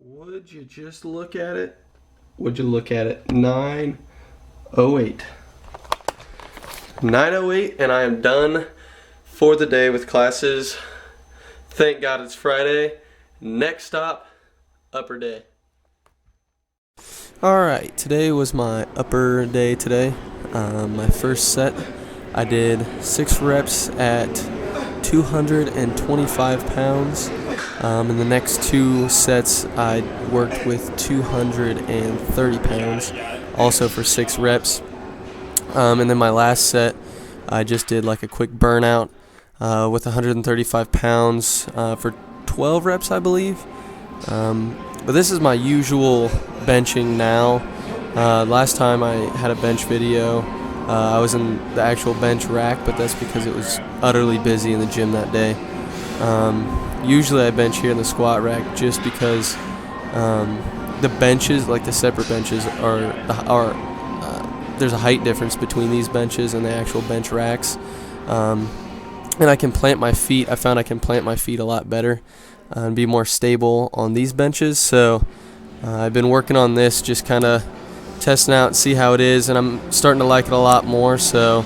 Would you just look at it? Would you look at it? 9:08. 9:08, and I am done for the day with classes. Thank God it's Friday. Next stop, upper day. Alright, today was my upper day today. My first set, I did 6 reps at 225 pounds. In the next 2 sets, I worked with 230 pounds, also for 6 reps. And then my last set, I just did like a quick burnout with 135 pounds for 12 reps, I believe. But this is my usual benching now. Last time I had a bench video, I was in the actual bench rack, but that's because it was utterly busy in the gym that day. Usually I bench here in the squat rack just because the benches, like the separate benches, there's a height difference between these benches and the actual bench racks. And I can plant my feet. I found I can plant my feet a lot better and be more stable on these benches. So I've been working on this, just kind of testing out, see how it is, and I'm starting to like it a lot more. So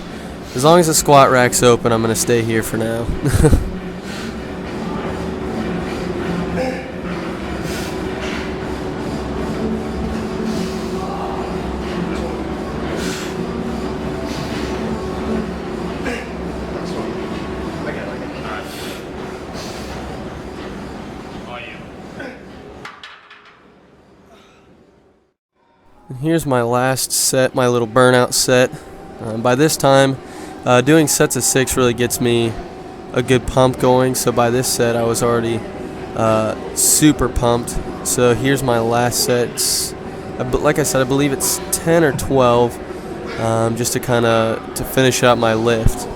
as long as the squat rack's open, I'm going to stay here for now. And here's my last set, my little burnout set. By this time, doing sets of 6 really gets me a good pump going. So by this set, I was already super pumped. So here's my last set. Like I said, I believe it's 10 or 12, just to finish out my lift.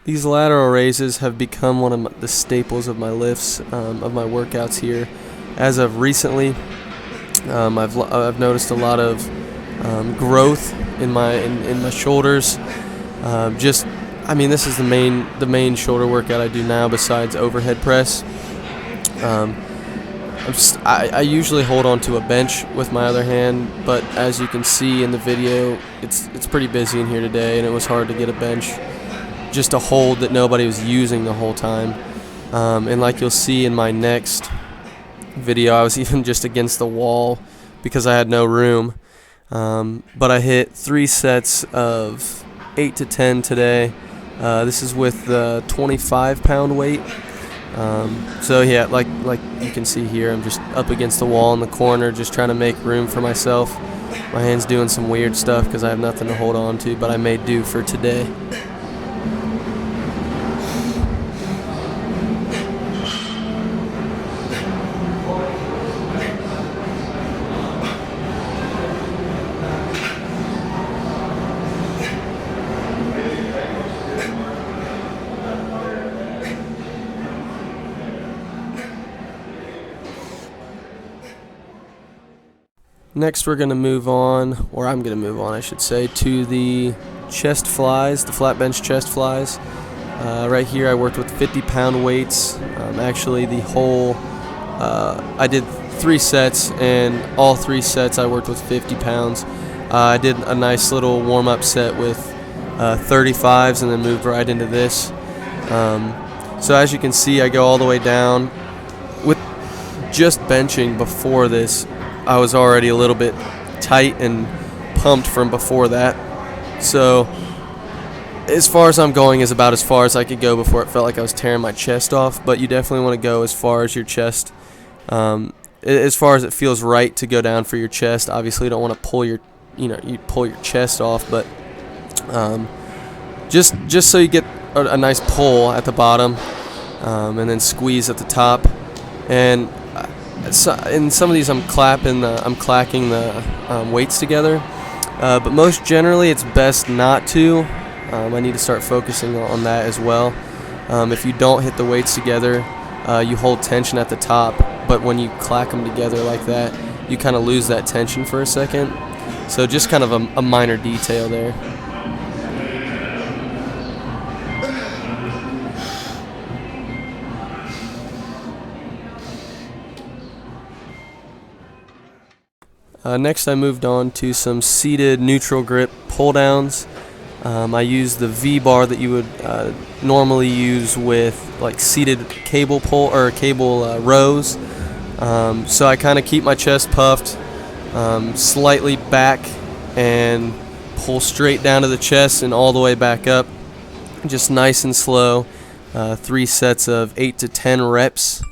These lateral raises have become one of the staples of my lifts, of my workouts here. As of recently, I've noticed a lot of growth in my shoulders. This is the main shoulder workout I do now besides overhead press. I usually hold on to a bench with my other hand, but as you can see in the video, it's pretty busy in here today, and it was hard to get a bench just a hold that nobody was using the whole time. And like you'll see in my next video, I was even just against the wall because I had no room. But I hit 3 sets of 8 to 10 today. This is with the 25-pound weight. So yeah, like you can see here, I'm just up against the wall in the corner, just trying to make room for myself. My hand's doing some weird stuff because I have nothing to hold on to, but I made do for today. Next we're going to move on, or I'm going to move on I should say, to the chest flies, the flat bench chest flies. Right here I worked with 50-pound weights. Actually the whole, I did 3 sets, and all 3 sets I worked with 50 pounds. I did a nice little warm-up set with 35s and then moved right into this. So as you can see, I go all the way down. With just benching before this, I was already a little bit tight and pumped from before that. So as far as I'm going is about as far as I could go before it felt like I was tearing my chest off. But you definitely want to go as far as your chest, as far as it feels right to go down for your chest. Obviously you don't want to pull your chest off, but just so you get a nice pull at the bottom, and then squeeze at the top. And so in some of these I'm clacking the weights together, but most generally it's best not to. I need to start focusing on that as well. If you don't hit the weights together, you hold tension at the top, but when you clack them together like that, you kind of lose that tension for a second. So just kind of a minor detail there. Next I moved on to some seated neutral grip pull downs. I used the V-bar that you would normally use with like seated cable pull or cable rows. So I kind of keep my chest puffed, slightly back, and pull straight down to the chest and all the way back up. Just nice and slow. 3 sets of 8 to 10 reps.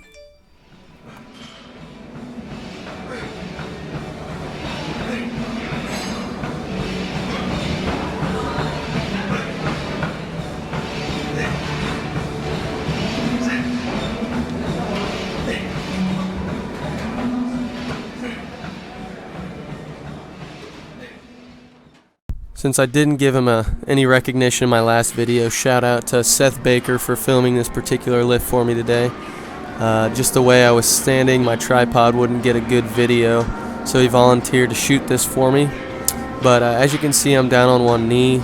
Since I didn't give him any recognition in my last video, shout out to Seth Baker for filming this particular lift for me today. Just the way I was standing, my tripod wouldn't get a good video, so he volunteered to shoot this for me. But as you can see, I'm down on one knee.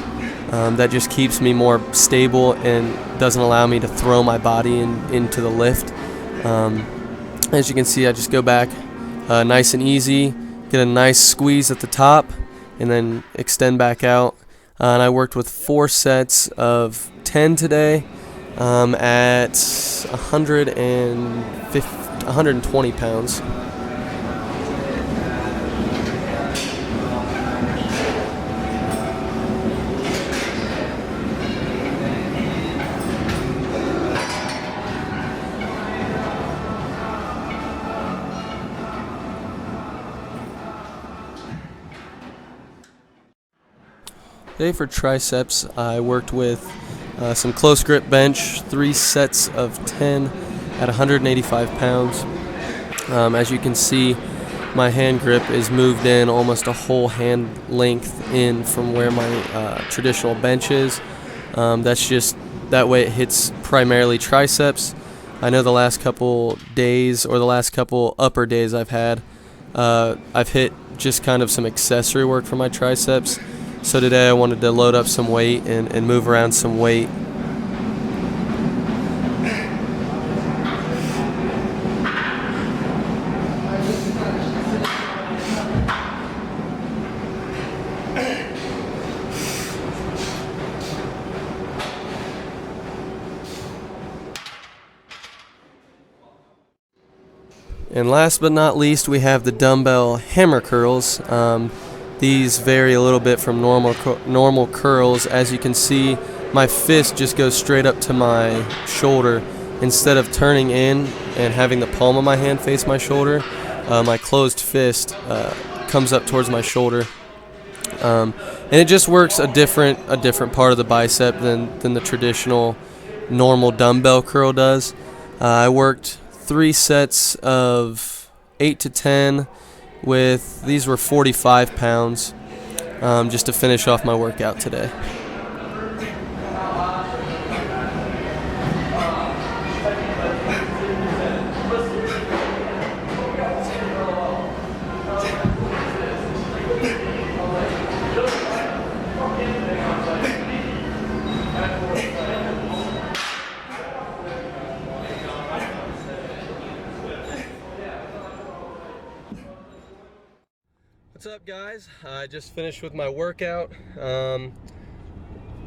That just keeps me more stable and doesn't allow me to throw my body into the lift. As you can see, I just go back nice and easy, get a nice squeeze at the top, and then extend back out. And I worked with 4 sets of 10 today at 120 pounds. Today for triceps, I worked with some close grip bench, 3 sets of 10 at 185 pounds. As you can see, my hand grip is moved in almost a whole hand length in from where my traditional bench is. That's just, that way it hits primarily triceps. I know the last couple days, or the last couple upper days I've had, I've hit just kind of some accessory work for my triceps. So today I wanted to load up some weight and move around some weight. And last but not least, we have the dumbbell hammer curls. These vary a little bit from normal curls. As you can see, my fist just goes straight up to my shoulder. Instead of turning in and having the palm of my hand face my shoulder, my closed fist comes up towards my shoulder. And it just works a different part of the bicep than the traditional normal dumbbell curl does. I worked 3 sets of 8 to 10 with, these were 45 pounds, just to finish off my workout today. What's up, guys? I just finished with my workout.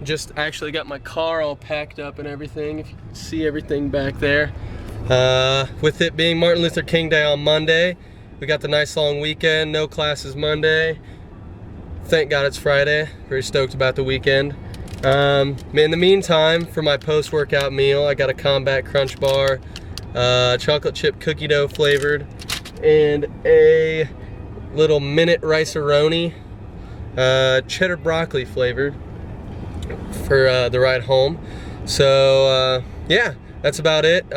Just actually got my car all packed up and everything. If you can see everything back there. With it being Martin Luther King Day on Monday, we got the nice long weekend. No classes Monday. Thank God it's Friday. Very stoked about the weekend. In the meantime, for my post-workout meal, I got a Combat Crunch bar, chocolate chip cookie dough flavored, and a little minute rice-a-roni, cheddar broccoli flavored for the ride home. So yeah, that's about it.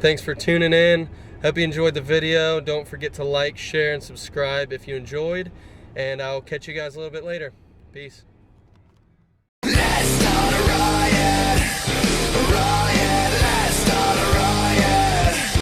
Thanks for tuning in. Hope you enjoyed the video. Don't forget to like, share, and subscribe if you enjoyed, and I'll catch you guys a little bit later. Peace.